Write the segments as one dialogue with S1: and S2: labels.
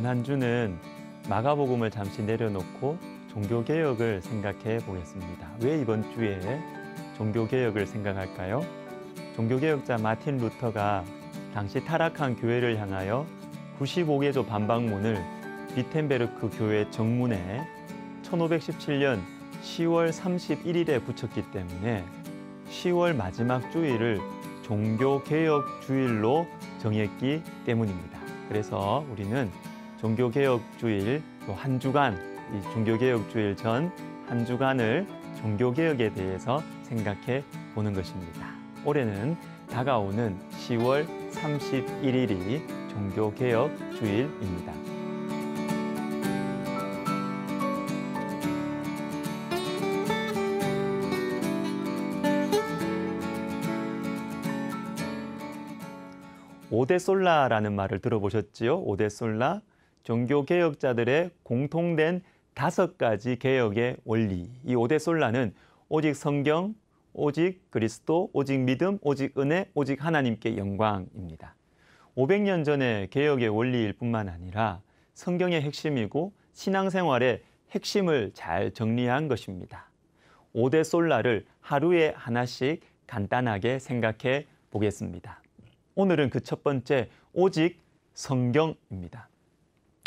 S1: 이번 한 주는 마가복음을 잠시 내려놓고 종교개혁을 생각해 보겠습니다. 왜 이번 주에 종교개혁을 생각할까요? 종교개혁자 마틴 루터가 당시 타락한 교회를 향하여 95개조 반박문을 비텐베르크 교회 정문에 1517년 10월 31일에 붙였기 때문에 10월 마지막 주일을 종교개혁 주일로 정했기 때문입니다. 그래서 우리는 종교개혁 주일 또 한 주간, 이 종교개혁 주일 전 한 주간을 종교개혁에 대해서 생각해 보는 것입니다. 올해는 다가오는 10월 31일이 종교개혁 주일입니다. 오대솔라라는 말을 들어보셨지요? 오대솔라, 종교개혁자들의 공통된 5가지 개혁의 원리. 이 오대솔라는 오직 성경, 오직 그리스도, 오직 믿음, 오직 은혜, 오직 하나님께 영광입니다. 500년 전의 개혁의 원리일 뿐만 아니라 성경의 핵심이고 신앙생활의 핵심을 잘 정리한 것입니다. 오대솔라를 하루에 하나씩 간단하게 생각해 보겠습니다. 오늘은 그 첫 번째, 오직 성경입니다.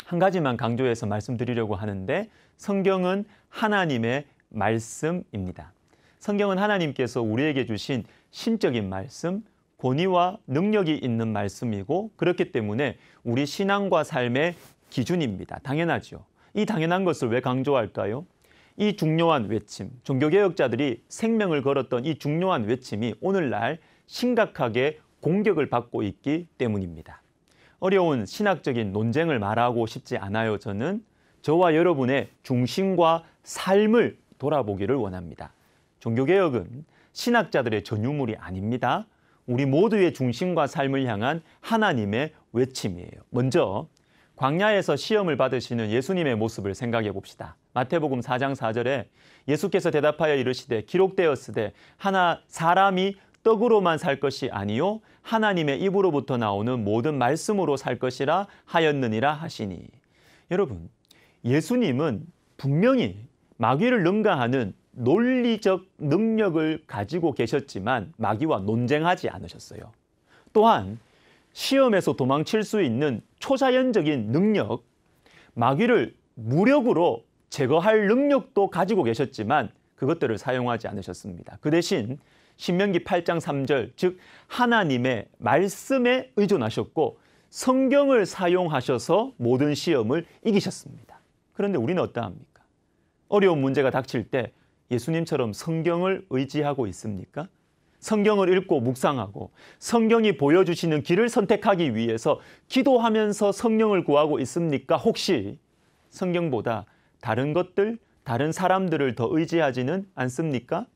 S1: 한 가지만 강조해서 말씀드리려고 하는데 성경은 하나님의 말씀입니다. 성경은 하나님께서 우리에게 주신 신적인 말씀, 권위와 능력이 있는 말씀이고 그렇기 때문에 우리 신앙과 삶의 기준입니다. 당연하죠. 이 당연한 것을 왜 강조할까요? 이 중요한 외침, 종교개혁자들이 생명을 걸었던 이 중요한 외침이 오늘날 심각하게 공격을 받고 있기 때문입니다. 어려운 신학적인 논쟁을 말하고 싶지 않아요. 저와 여러분의 중심과 삶을 돌아보기를 원합니다. 종교개혁은 신학자들의 전유물이 아닙니다. 우리 모두의 중심과 삶을 향한 하나님의 외침이에요. 먼저 광야에서 시험을 받으시는 예수님의 모습을 생각해 봅시다. 마태복음 4장 4절에 예수께서 대답하여 이르시되 기록되었으되 하나 사람이 떡으로만 살 것이 아니요 하나님의 입으로부터 나오는 모든 말씀으로 살 것이라 하였느니라 하시니. 여러분, 예수님은 분명히 마귀를 능가하는 논리적 능력을 가지고 계셨지만 마귀와 논쟁하지 않으셨어요. 또한 시험에서 도망칠 수 있는 초자연적인 능력, 마귀를 무력으로 제거할 능력도 가지고 계셨지만 그것들을 사용하지 않으셨습니다. 그 대신 신명기 8장 3절, 즉 하나님의 말씀에 의존하셨고 성경을 사용하셔서 모든 시험을 이기셨습니다. 그런데 우리는 어떠합니까? 어려운 문제가 닥칠 때 예수님처럼 성경을 의지하고 있습니까? 성경을 읽고 묵상하고 성경이 보여주시는 길을 선택하기 위해서 기도하면서 성령을 구하고 있습니까? 혹시 성경보다 다른 것들, 다른 사람들을 더 의지하지는 않습니까?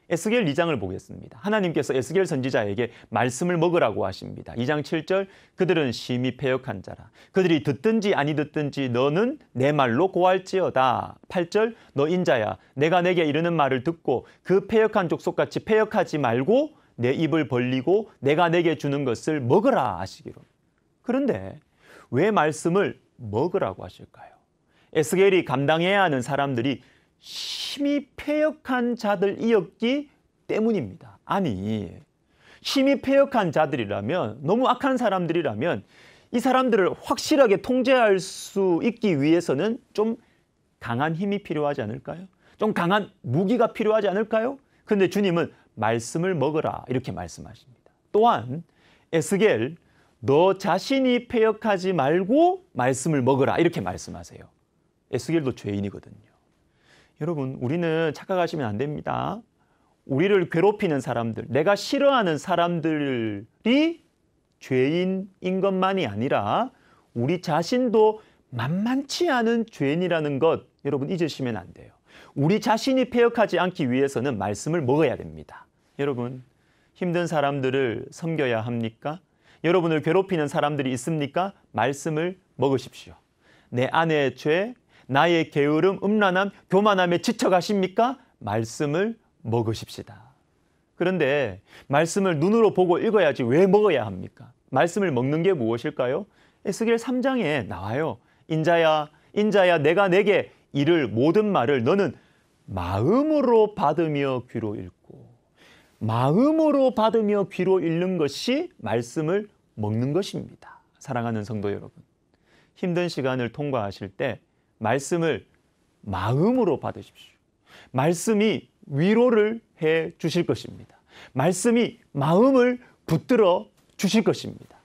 S1: 에스겔 2장을 보겠습니다. 하나님께서 에스겔 선지자에게 말씀을 먹으라고 하십니다. 2장 7절, 그들은 심히 패역한 자라. 그들이 듣든지 아니 듣든지 너는 내 말로 고할지어다. 8절, 너 인자야, 내가 내게 이르는 말을 듣고 그 패역한 족속같이 패역하지 말고 내 입을 벌리고 내가 내게 주는 것을 먹으라 하시기로. 그런데 왜 말씀을 먹으라고 하실까요? 에스겔이 감당해야 하는 사람들이 심히 패역한 자들이었기 때문입니다. 아니, 심히 패역한 자들이라면, 너무 악한 사람들이라면 이 사람들을 확실하게 통제할 수 있기 위해서는 좀 강한 힘이 필요하지 않을까요? 좀 강한 무기가 필요하지 않을까요? 그런데 주님은 말씀을 먹으라 이렇게 말씀하십니다. 또한 에스겔, 너 자신이 패역하지 말고 말씀을 먹으라 이렇게 말씀하세요. 에스겔도 죄인이거든요. 여러분, 우리는 착각하시면 안 됩니다. 우리를 괴롭히는 사람들, 내가 싫어하는 사람들이 죄인인 것만이 아니라 우리 자신도 만만치 않은 죄인이라는 것 여러분 잊으시면 안 돼요. 우리 자신이 패역하지 않기 위해서는 말씀을 먹어야 됩니다. 여러분, 힘든 사람들을 섬겨야 합니까? 여러분을 괴롭히는 사람들이 있습니까? 말씀을 먹으십시오. 내 아내의 죄, 나의 게으름, 음란함, 교만함에 지쳐가십니까? 말씀을 먹으십시다. 그런데 말씀을 눈으로 보고 읽어야지 왜 먹어야 합니까? 말씀을 먹는 게 무엇일까요? 에스겔 3장에 나와요. 인자야, 인자야, 내가 내게 이를 모든 말을 너는 마음으로 받으며 귀로 읽고, 마음으로 받으며 귀로 읽는 것이 말씀을 먹는 것입니다. 사랑하는 성도 여러분, 힘든 시간을 통과하실 때 말씀을 마음으로 받으십시오. 말씀이 위로를 해 주실 것입니다. 말씀이 마음을 붙들어 주실 것입니다.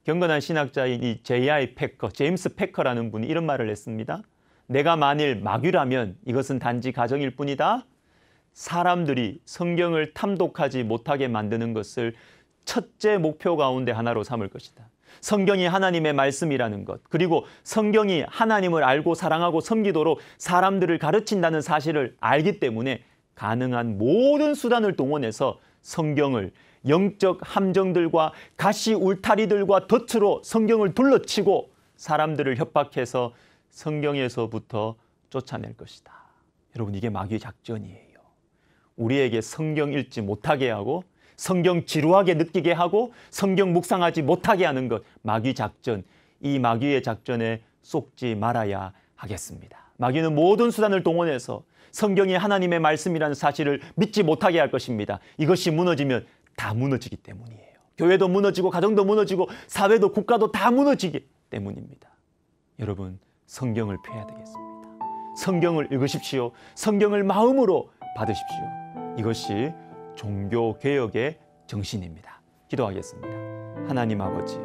S1: 경건한 신학자인 이 제임스 패커라는 분이 이런 말을 했습니다. 내가 만일 마귀라면 이것은 단지 가정일 뿐이다. 사람들이 성경을 탐독하지 못하게 만드는 것을 첫째 목표 가운데 하나로 삼을 것이다. 성경이 하나님의 말씀이라는 것, 그리고 성경이 하나님을 알고 사랑하고 섬기도록 사람들을 가르친다는 사실을 알기 때문에 가능한 모든 수단을 동원해서 성경을 영적 함정들과 가시 울타리들과 덫으로 성경을 둘러치고 사람들을 협박해서 성경에서부터 쫓아낼 것이다. 여러분, 이게 마귀의 작전이에요. 우리에게 성경 읽지 못하게 하고 성경 지루하게 느끼게 하고 성경 묵상하지 못하게 하는 것, 마귀 작전. 이 마귀의 작전에 속지 말아야 하겠습니다. 마귀는 모든 수단을 동원해서 성경이 하나님의 말씀이라는 사실을 믿지 못하게 할 것입니다. 이것이 무너지면 다 무너지기 때문이에요. 교회도 무너지고 가정도 무너지고 사회도 국가도 다 무너지기 때문입니다. 여러분, 성경을 펴야 되겠습니다. 성경을 읽으십시오. 성경을 마음으로 받으십시오. 이것이 종교개혁의 정신입니다. 기도하겠습니다. 하나님 아버지,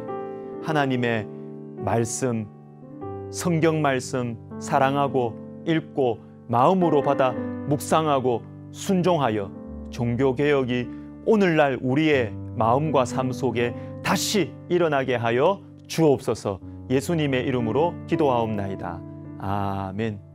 S1: 하나님의 말씀, 성경 말씀 사랑하고 읽고 마음으로 받아 묵상하고 순종하여 종교개혁이 오늘날 우리의 마음과 삶 속에 다시 일어나게 하여 주옵소서. 예수님의 이름으로 기도하옵나이다. 아멘.